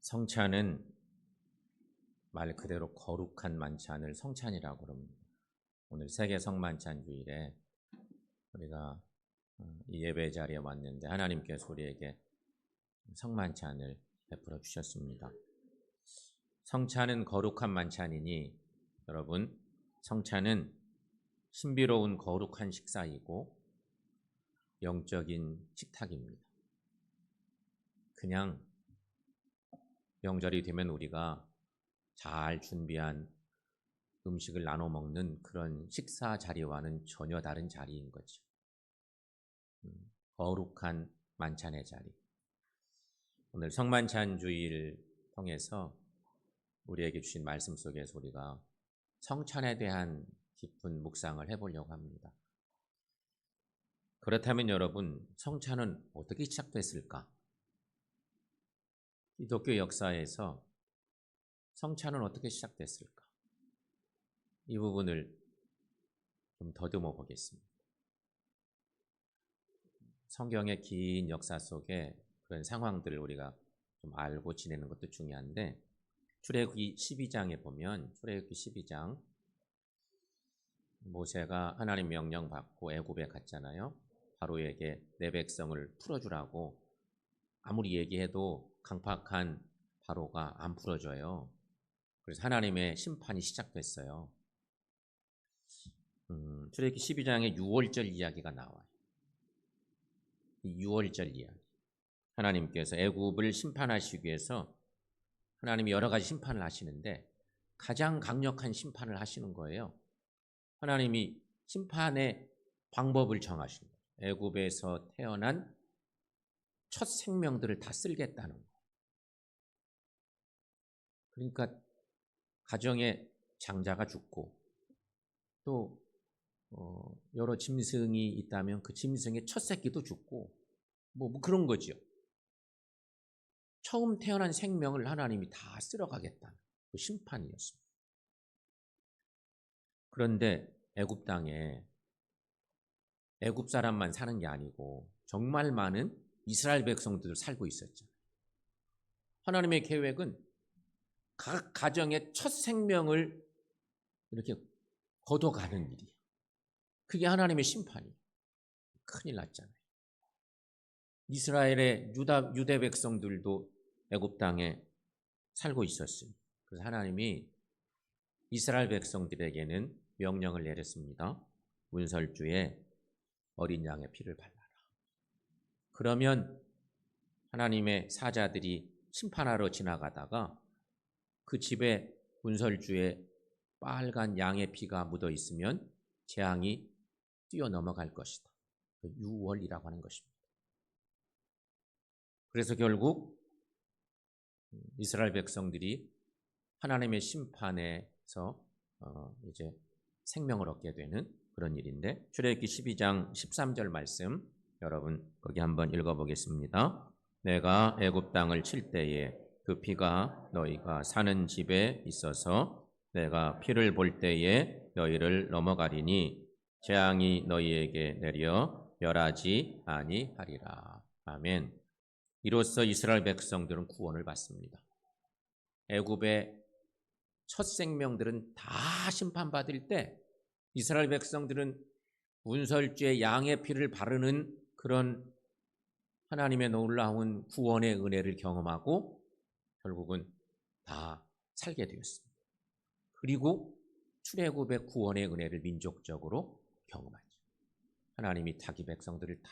성찬은 말 그대로 거룩한 만찬을 성찬이라고 그럽니다. 오늘 세계 성만찬 주일에 우리가 이 예배 자리에 왔는데 하나님께서 우리에게 성만찬을 베풀어 주셨습니다. 성찬은 거룩한 만찬이니 여러분, 성찬은 신비로운 거룩한 식사이고 영적인 식탁입니다. 그냥 명절이 되면 우리가 잘 준비한 음식을 나눠 먹는 그런 식사 자리와는 전혀 다른 자리인 거죠. 거룩한 만찬의 자리. 오늘 성만찬 주일 통해서 우리에게 주신 말씀 속에서 우리가 성찬에 대한 깊은 묵상을 해보려고 합니다. 그렇다면 여러분, 성찬은 어떻게 시작됐을까? 기독교 역사에서 성찬은 어떻게 시작됐을까? 이 부분을 좀 더듬어 보겠습니다. 성경의 긴 역사 속에 그런 상황들을 우리가 좀 알고 지내는 것도 중요한데, 출애굽기 12장에 보면, 출애굽기 12장, 모세가 하나님 명령 받고 애굽에 갔잖아요. 바로에게 내 백성을 풀어주라고 아무리 얘기해도 강팍한 바로가 안 풀어줘요. 그래서 하나님의 심판이 시작됐어요. 출애굽기 12장에 6월절 이야기가 나와요. 이 6월절 이야기. 하나님께서 애굽을 심판하시기 위해서 하나님이 여러 가지 심판을 하시는데 가장 강력한 심판을 하시는 거예요. 하나님이 심판의 방법을 정하신 거예요. 애굽에서 태어난 첫 생명들을 다 쓸겠다는 거예요. 그러니까 가정에 장자가 죽고 또 여러 짐승이 있다면 그 짐승의 첫 새끼도 죽고 뭐 그런 거죠. 처음 태어난 생명을 하나님이 다 쓸어가겠다는 그 심판이었습니다. 그런데 애굽 땅에 애굽 사람만 사는 게 아니고 정말 많은 이스라엘 백성들도 살고 있었죠. 하나님의 계획은 각 가정의 첫 생명을 이렇게 걷어가는 일이에요. 그게 하나님의 심판이에요. 큰일 났잖아요. 이스라엘의 유대 백성들도 애굽 땅에 살고 있었습니다. 그래서 하나님이 이스라엘 백성들에게는 명령을 내렸습니다. 문설주에 어린 양의 피를 발라라. 그러면 하나님의 사자들이 심판하러 지나가다가 그 집에 문설주에 빨간 양의 피가 묻어 있으면 재앙이 뛰어넘어갈 것이다. 유월이라고 하는 것입니다. 그래서 결국 이스라엘 백성들이 하나님의 심판에서 이제 생명을 얻게 되는 그런 일인데, 출애굽기 12장 13절 말씀 여러분 거기 한번 읽어보겠습니다. 내가 애굽 땅을 칠 때에 그 피가 너희가 사는 집에 있어서 내가 피를 볼 때에 너희를 넘어가리니 재앙이 너희에게 내려 멸하지 아니하리라. 아멘. 이로써 이스라엘 백성들은 구원을 받습니다. 애굽의 첫 생명들은 다 심판받을 때 이스라엘 백성들은 문설주에 양의 피를 바르는 그런 하나님의 놀라운 구원의 은혜를 경험하고 결국은 다 살게 되었습니다. 그리고 출애굽의 구원의 은혜를 민족적으로 경험하죠. 하나님이 자기 백성들을 다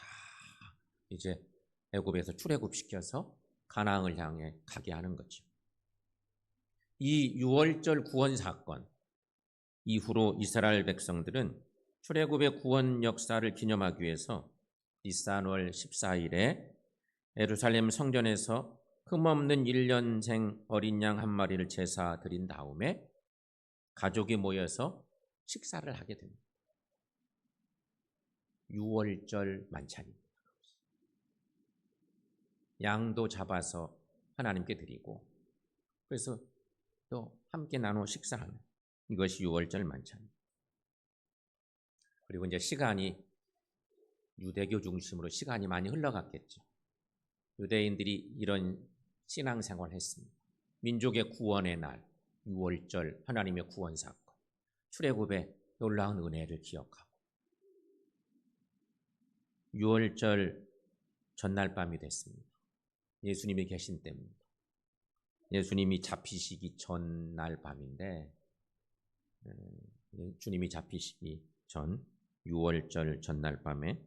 이제 애굽에서 출애굽시켜서 가나안을 향해 가게 하는 거죠. 이 6월절 구원 사건 이후로 이스라엘 백성들은 출애굽의 구원 역사를 기념하기 위해서 니산월 14일에 예루살렘 성전에서 흠없는 1년생 어린 양 한 마리를 제사 드린 다음에 가족이 모여서 식사를 하게 됩니다. 6월절 만찬입니다. 양도 잡아서 하나님께 드리고 그래서 또 함께 나눠 식사하는 이것이 6월절 만찬입니다. 그리고 이제 시간이 유대교 중심으로 시간이 많이 흘러갔겠죠. 유대인들이 이런 신앙생활을 했습니다. 민족의 구원의 날, 6월절 하나님의 구원 사건, 출애굽의 놀라운 은혜를 기억하고 6월절 전날 밤이 됐습니다. 예수님이 계신 때입니다. 예수님이 잡히시기 전날 밤인데 주님이 잡히시기 전 6월절 전날 밤에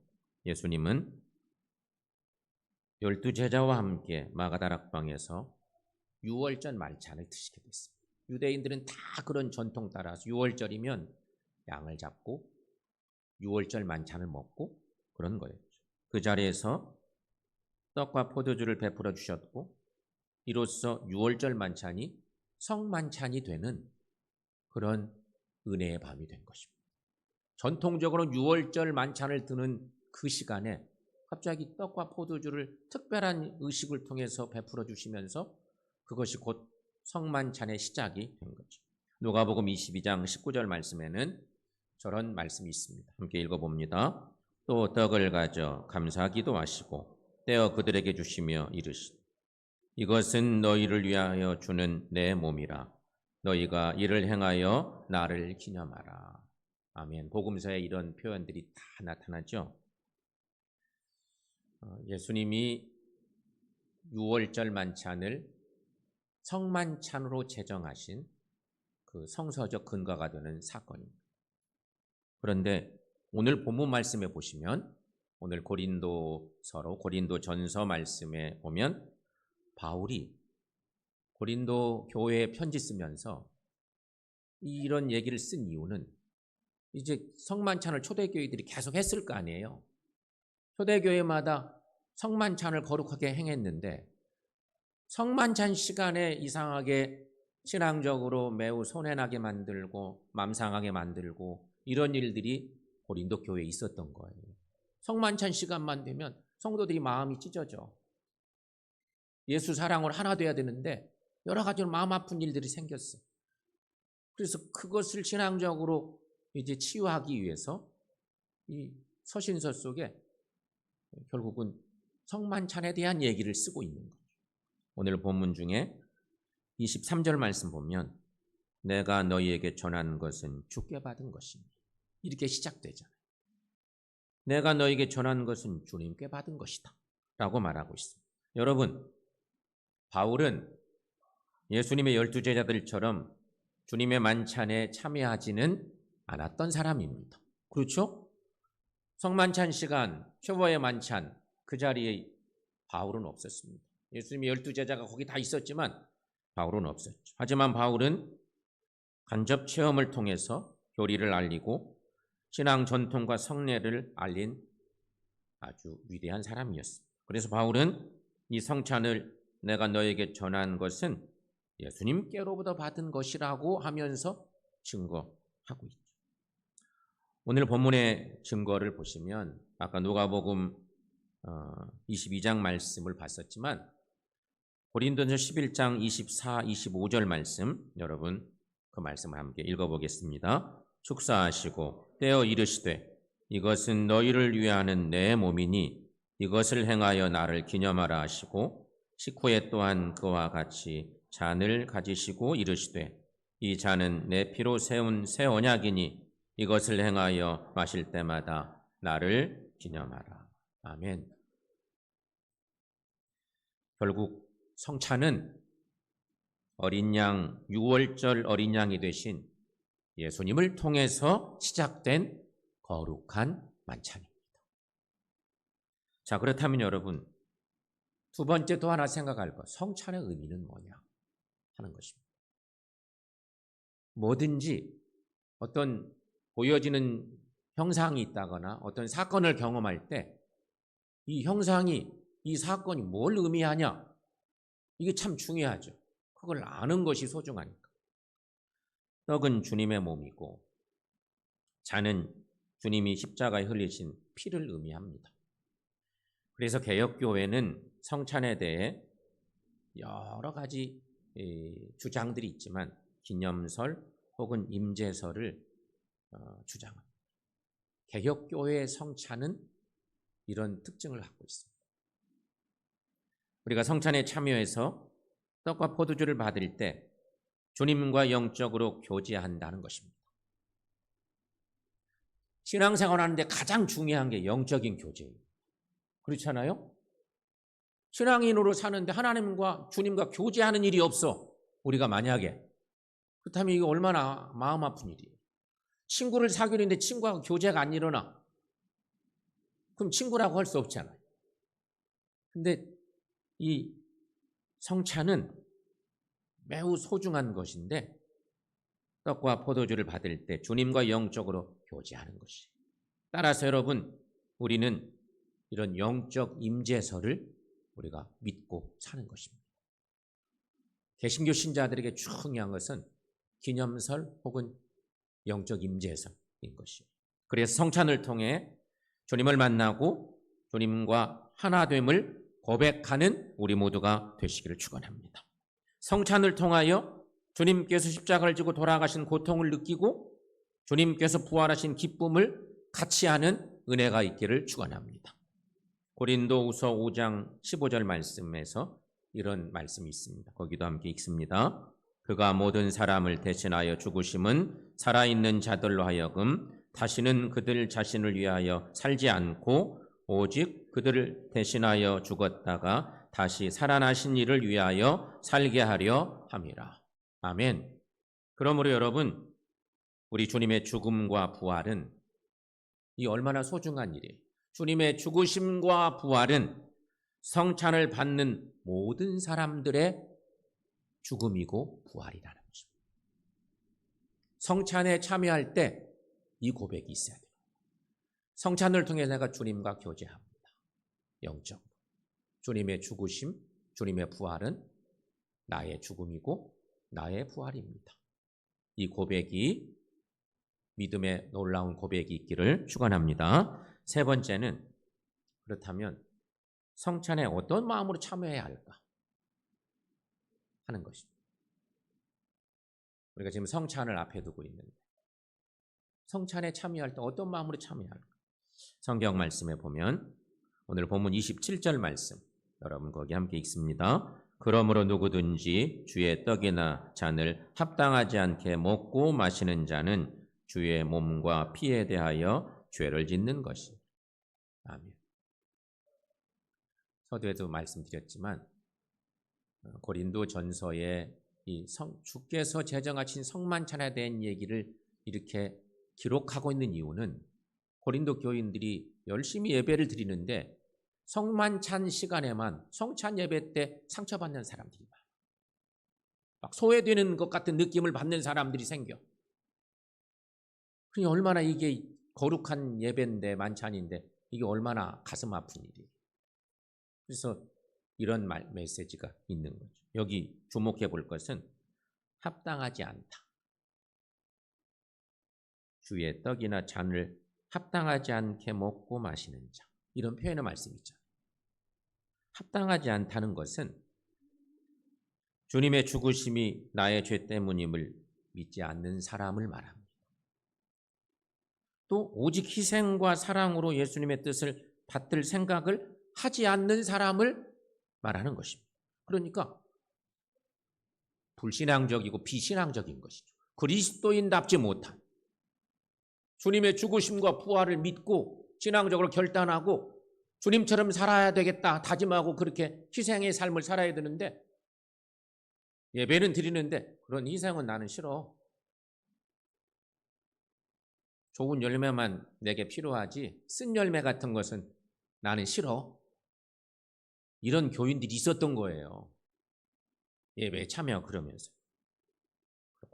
예수님은 12제자와 함께 마가다락방에서 6월절 말찬을 드시게 됐습니다. 유대인들은 다 그런 전통 따라서 6월절이면 양을 잡고 6월절 만찬을 먹고 그런 거였죠. 그 자리에서 떡과 포도주를 베풀어 주셨고 이로써 6월절 만찬이 성만찬이 되는 그런 은혜의 밤이 된 것입니다. 전통적으로 6월절 만찬을 드는 그 시간에 갑자기 떡과 포도주를 특별한 의식을 통해서 베풀어 주시면서 그것이 곧 성만찬의 시작이 된 거죠. 누가복음 22장 19절 말씀에는 저런 말씀이 있습니다. 함께 읽어봅니다. 또 떡을 가져 감사 기도하시고 떼어 그들에게 주시며 이르시되 이것은 너희를 위하여 주는 내 몸이라 너희가 이를 행하여 나를 기념하라. 아멘. 복음서에 이런 표현들이 다 나타나죠. 예수님이 6월절 만찬을 성만찬으로 제정하신 그 성서적 근거가 되는 사건입니다. 그런데 오늘 본문 말씀에 보시면 오늘 고린도전서 말씀에 보면 바울이 고린도 교회에 편지 쓰면서 이런 얘기를 쓴 이유는 이제 성만찬을 초대교회들이 계속 했을 거 아니에요. 초대교회마다 성만찬을 거룩하게 행했는데 성만찬 시간에 이상하게 신앙적으로 매우 손해나게 만들고 맘상하게 만들고 이런 일들이 고린도 교회에 있었던 거예요. 성만찬 시간만 되면 성도들이 마음이 찢어져. 예수 사랑으로 하나 돼야 되는데 여러 가지로 마음 아픈 일들이 생겼어. 그래서 그것을 신앙적으로 이제 치유하기 위해서 이 서신서 속에 결국은 성만찬에 대한 얘기를 쓰고 있는 거죠. 오늘 본문 중에 23절 말씀 보면 내가 너희에게 전한 것은 주께 받은 것입니다. 이렇게 시작되잖아요. 내가 너희에게 전한 것은 주님께 받은 것이다 라고 말하고 있습니다. 여러분, 바울은 예수님의 12제자들처럼 주님의 만찬에 참여하지는 않았던 사람입니다. 그렇죠? 성만찬 시간, 최후의 만찬 그 자리에 바울은 없었습니다. 예수님의 12제자가 거기 다 있었지만 바울은 없었죠. 하지만 바울은 간접 체험을 통해서 교리를 알리고 신앙 전통과 성례를 알린 아주 위대한 사람이었습니다. 그래서 바울은 이 성찬을 내가 너에게 전한 것은 예수님께로부터 받은 것이라고 하면서 증거하고 있죠. 오늘 본문의 증거를 보시면 아까 누가복음 22장 말씀을 봤었지만 고린도전서 11장 24, 25절 말씀 여러분 그 말씀을 함께 읽어보겠습니다. 축사하시고 떼어 이르시되 이것은 너희를 위하는 내 몸이니 이것을 행하여 나를 기념하라 하시고 식후에 또한 그와 같이 잔을 가지시고 이르시되 이 잔은 내 피로 세운 새 언약이니 이것을 행하여 마실 때마다 나를 기념하라. 아멘. 결국 성찬은 어린 양 6월절 어린 양이 되신 예수님을 통해서 시작된 거룩한 만찬입니다. 자, 그렇다면 여러분 두 번째 또 하나 생각할 것, 성찬의 의미는 뭐냐 하는 것입니다. 뭐든지 어떤 보여지는 형상이 있다거나 어떤 사건을 경험할 때 이 형상이 이 사건이 뭘 의미하냐 이게 참 중요하죠. 그걸 아는 것이 소중하니까. 떡은 주님의 몸이고 잔은 주님이 십자가에 흘리신 피를 의미합니다. 그래서 개혁교회는 성찬에 대해 여러 가지 주장들이 있지만 기념설 혹은 임재설을 주장합니다. 개혁교회의 성찬은 이런 특징을 갖고 있습니다. 우리가 성찬에 참여해서 떡과 포도주를 받을 때 주님과 영적으로 교제한다는 것입니다. 신앙생활 하는데 가장 중요한 게 영적인 교제예요. 그렇잖아요? 신앙인으로 사는데 하나님과 주님과 교제하는 일이 없어. 우리가 만약에. 그렇다면 이게 얼마나 마음 아픈 일이에요. 친구를 사귀는데 친구하고 교제가 안 일어나. 그럼 친구라고 할 수 없잖아요. 근데 이 성찬은 매우 소중한 것인데 떡과 포도주를 받을 때 주님과 영적으로 교제하는 것이. 따라서 여러분, 우리는 이런 영적 임재설을 우리가 믿고 사는 것입니다. 개신교 신자들에게 중요한 것은 기념설 혹은 영적 임재설인 것이에요. 그래서 성찬을 통해 주님을 만나고 주님과 하나됨을 고백하는 우리 모두가 되시기를 축원합니다. 성찬을 통하여 주님께서 십자가를 지고 돌아가신 고통을 느끼고 주님께서 부활하신 기쁨을 같이 하는 은혜가 있기를 축원합니다. 고린도후서 5장 15절 말씀에서 이런 말씀이 있습니다. 거기도 함께 읽습니다. 그가 모든 사람을 대신하여 죽으심은 살아있는 자들로 하여금 다시는 그들 자신을 위하여 살지 않고 오직 그들을 대신하여 죽었다가 다시 살아나신 이를 위하여 살게 하려 함이라. 아멘. 그러므로 여러분, 우리 주님의 죽음과 부활은 이 얼마나 소중한 일이에요. 주님의 죽으심과 부활은 성찬을 받는 모든 사람들의 죽음이고 부활이라는 것입니다. 성찬에 참여할 때 이 고백이 있어야 돼요. 성찬을 통해 내가 주님과 교제합니다. 영적. 주님의 죽으심, 주님의 부활은 나의 죽음이고 나의 부활입니다. 이 고백이 믿음의 놀라운 고백이 있기를 축원합니다. 세 번째는 그렇다면 성찬에 어떤 마음으로 참여해야 할까 하는 것입니다. 우리가 지금 성찬을 앞에 두고 있는데 성찬에 참여할 때 어떤 마음으로 참여해야 할까? 성경 말씀에 보면 오늘 본문 27절 말씀 여러분 거기 함께 읽습니다. 그러므로 누구든지 주의 떡이나 잔을 합당하지 않게 먹고 마시는 자는 주의 몸과 피에 대하여 죄를 짓는 것이. 아멘. 서두에도 말씀드렸지만 고린도 전서에 이 주께서 제정하신 성만찬에 대한 얘기를 이렇게 기록하고 있는 이유는 고린도 교인들이 열심히 예배를 드리는데 성만찬 시간에만 성찬 예배 때 상처받는 사람들이 많아요. 막 소외되는 것 같은 느낌을 받는 사람들이 생겨. 그러니 얼마나 이게 거룩한 예배인데 만찬인데 이게 얼마나 가슴 아픈 일이에요. 그래서 이런 메시지가 있는 거죠. 여기 주목해 볼 것은 합당하지 않다. 주의 떡이나 잔을 합당하지 않게 먹고 마시는 자. 이런 표현의 말씀이 있잖아요. 합당하지 않다는 것은 주님의 죽으심이 나의 죄 때문임을 믿지 않는 사람을 말합니다. 또 오직 희생과 사랑으로 예수님의 뜻을 받들 생각을 하지 않는 사람을 말하는 것입니다. 그러니까 불신앙적이고 비신앙적인 것이죠. 그리스도인답지 못한 주님의 죽으심과 부활을 믿고 신앙적으로 결단하고 주님처럼 살아야 되겠다 다짐하고 그렇게 희생의 삶을 살아야 되는데 예배는 드리는데 그런 희생은 나는 싫어. 좋은 열매만 내게 필요하지 쓴 열매 같은 것은 나는 싫어. 이런 교인들이 있었던 거예요. 예배에 참여 그러면서.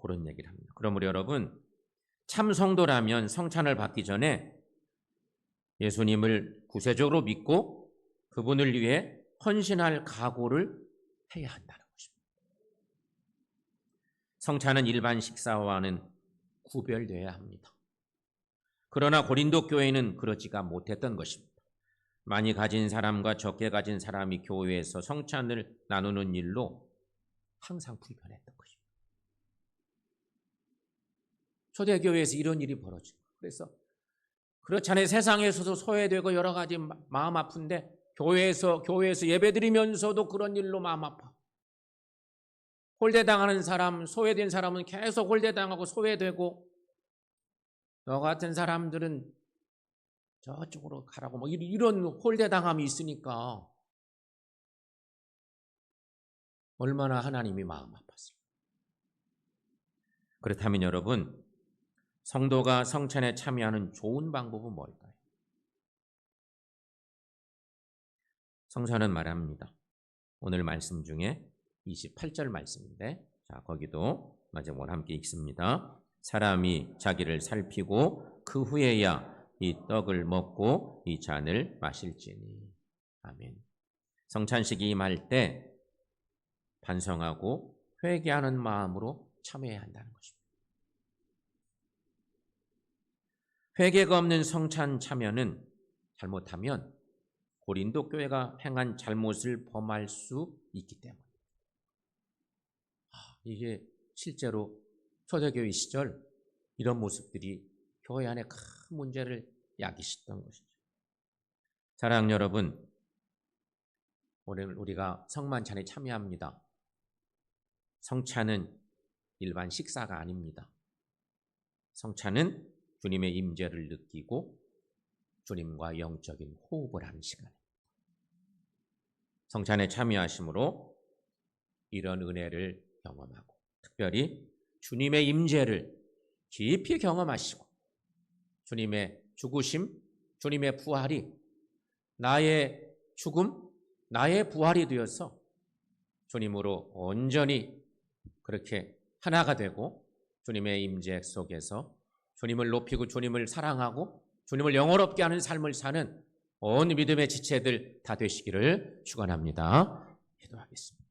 그런 얘기를 합니다. 그러므로 여러분 참 성도라면 성찬을 받기 전에 예수님을 구세적으로 믿고 그분을 위해 헌신할 각오를 해야 한다는 것입니다. 성찬은 일반 식사와는 구별되어야 합니다. 그러나 고린도 교회는 그러지가 못했던 것입니다. 많이 가진 사람과 적게 가진 사람이 교회에서 성찬을 나누는 일로 항상 불편했던 것입니다. 초대교회에서 이런 일이 벌어지고 그래서 그렇잖아요. 세상에서도 소외되고 여러 가지 마음 아픈데 교회에서 예배드리면서도 그런 일로 마음 아파. 홀대당하는 사람, 소외된 사람은 계속 홀대당하고 소외되고, 너 같은 사람들은 저쪽으로 가라고 뭐 이런 홀대당함이 있으니까 얼마나 하나님이 마음 아팠을까. 그렇다면 여러분, 성도가 성찬에 참여하는 좋은 방법은 뭘까요? 성서는 말합니다. 오늘 말씀 중에 28절 말씀인데, 자, 거기도 마지막으로 함께 읽습니다. 사람이 자기를 살피고 그 후에야 이 떡을 먹고 이 잔을 마실지니. 아멘. 성찬식이 임할 때 반성하고 회개하는 마음으로 참여해야 한다는 것입니다. 회개가 없는 성찬 참여는 잘못하면 고린도 교회가 행한 잘못을 범할 수 있기 때문입니다. 이게 실제로 초대교회 시절 이런 모습들이 교회 안에 큰 문제를 야기시켰던 것이죠. 사랑하는 여러분, 오늘 우리가 성만찬에 참여합니다. 성찬은 일반 식사가 아닙니다. 성찬은 주님의 임재를 느끼고 주님과 영적인 호흡을 하는 시간입니다. 성찬에 참여하심으로 이런 은혜를 경험하고 특별히 주님의 임재를 깊이 경험하시고 주님의 죽으심, 주님의 부활이 나의 죽음, 나의 부활이 되어서 주님으로 온전히 그렇게 하나가 되고 주님의 임재 속에서 주님을 높이고 주님을 사랑하고 주님을 영원롭게 하는 삶을 사는 온 믿음의 지체들 다 되시기를 축원합니다. 기도하겠습니다.